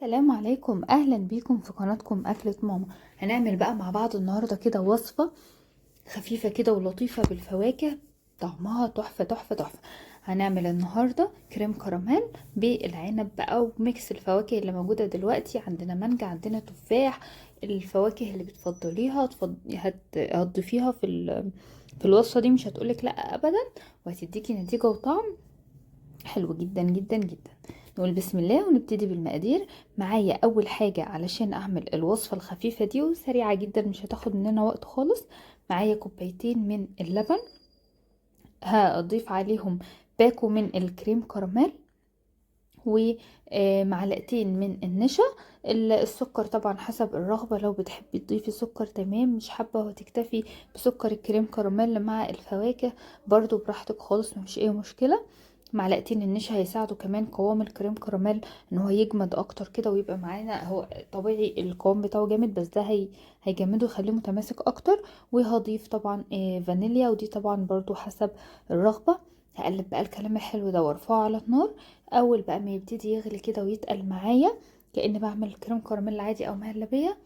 السلام عليكم، اهلا بيكم في قناتكم اكلة ماما. هنعمل بقى مع بعض النهارده كده وصفة خفيفة كده ولطيفة بالفواكه، طعمها تحفة تحفة تحفة. هنعمل النهارده كريم كراميل بالعنب بقى، وميكس الفواكه اللي موجودة دلوقتي. عندنا مانجا، عندنا تفاح، الفواكه اللي بتفضليها هتضيفيها في الوصفة دي، مش هتقولك لا ابدا، وهتديكي نتيجة وطعم حلو جدا جدا جدا. نقول بسم الله ونبتدي بالمقادير. معايا اول حاجة علشان اعمل الوصفة الخفيفة دي وسريعة جدا، مش هتاخد مننا وقت خالص. معايا كوبايتين من اللبن، هضيف عليهم باكو من الكريم كراميل، ومعلقتين من النشا. السكر طبعا حسب الرغبة، لو بتحبي تضيفي سكر تمام، مش حابة وتكتفي بسكر الكريم كراميل مع الفواكه برضو براحتك خالص، مفيش اي مشكلة. معلقتين النشا هيساعدوا كمان قوام الكريم كراميل ان هو يجمد اكتر كده ويبقى معانا. هو طبيعي القوام بتاعه جامد، بس ده هيجمده ويخليه متماسك اكتر. وهضيف طبعا فانيليا، ودي طبعا برضو حسب الرغبة. هقلب بقى الكلام الحلو ده وارفعه على النار. اول بقى ما يبتدي يغلي كده ويتقل معايا كأني بعمل كريم كراميل عادي او مهلبية،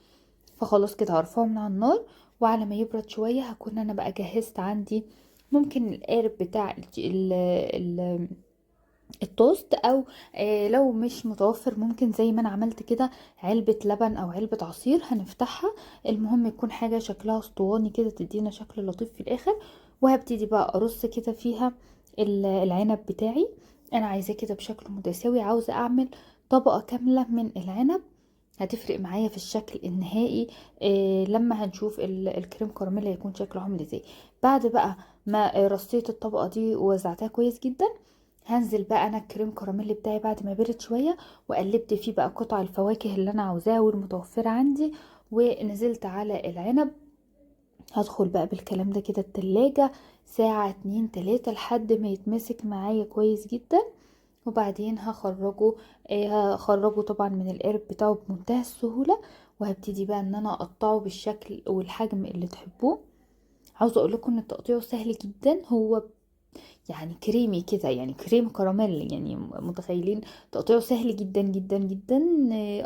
فخلاص كده هرفعه من على النار. وعلى ما يبرد شوية هكون انا بقى جهزت عندي ممكن القارب بتاع التوست، او لو مش متوفر ممكن زي ما انا عملت كده علبة لبن او علبة عصير هنفتحها. المهم يكون حاجة شكلها اسطواني كده تدينا شكل لطيف في الاخر. وهبتدي بقى ارص كده فيها العنب بتاعي. انا عايزاه كده بشكل متساوي، عاوزة اعمل طبقة كاملة من العنب. هتفرق معايا في الشكل النهائي لما هنشوف الكريم كراميل هيكون شكله عامل ازاي. بعد بقى ما رصيت الطبقة دي ووزعتها كويس جدا، هنزل بقى انا الكريم كراميل بتاعي بعد ما برد شويه، وقلبت فيه بقى قطع الفواكه اللي انا عاوزاها والمتوفره عندي، ونزلت على العنب. هدخل بقى بالكلام ده كده التلاجة ساعة 2 3 لحد ما يتمسك معايا كويس جدا. وبعدين هخرجه طبعا من القرب بتاعه بمنتهى السهولة. وهبتدي بقى ان انا اقطعه بالشكل والحجم اللي تحبوه. عاوزه اقول لكم ان تقطيعه سهل جدا، هو يعني كريمي كده، يعني كريم كراميل، يعني متخيلين تقطيعه سهل جدا جدا جدا.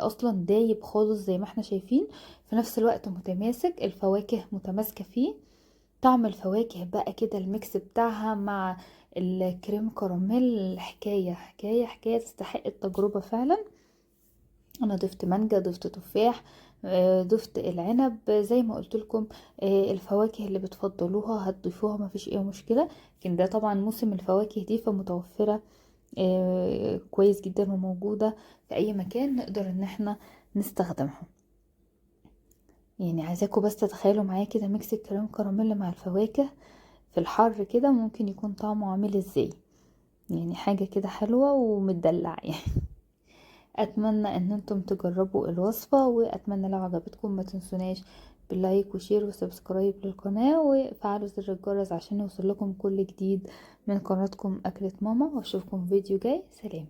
اصلا دايب خالص زي ما احنا شايفين، في نفس الوقت متماسك، الفواكه متماسكة فيه. طعم الفواكه بقى كده الميكس بتاعها مع الكريم كراميل حكاية حكاية حكاية، تستحق التجربة فعلا. انا ضفت مانجا، ضفت تفاح، ضفت العنب زي ما قلت لكم. الفواكه اللي بتفضلوها هتضيفوها، ما فيش اي مشكله. لكن ده طبعا موسم الفواكه دي فمتوفره كويس جدا وموجوده في اي مكان نقدر ان احنا نستخدمها. يعني عايزاكم بس تتخيلوا معايا كده ميكس الكريم كراميل مع الفواكه في الحر كده ممكن يكون طعمه عامل ازاي. يعني حاجه كده حلوه ومتدلعه يعني. اتمنى ان انتم تجربوا الوصفة، واتمنى لو عجبتكم ما تنسوناش باللايك وشير وسبسكرايب للقناة وفعلوا زر الجرس عشان يوصل لكم كل جديد من قناتكم اكلة ماما. واشوفكم فيديو جاي، سلام.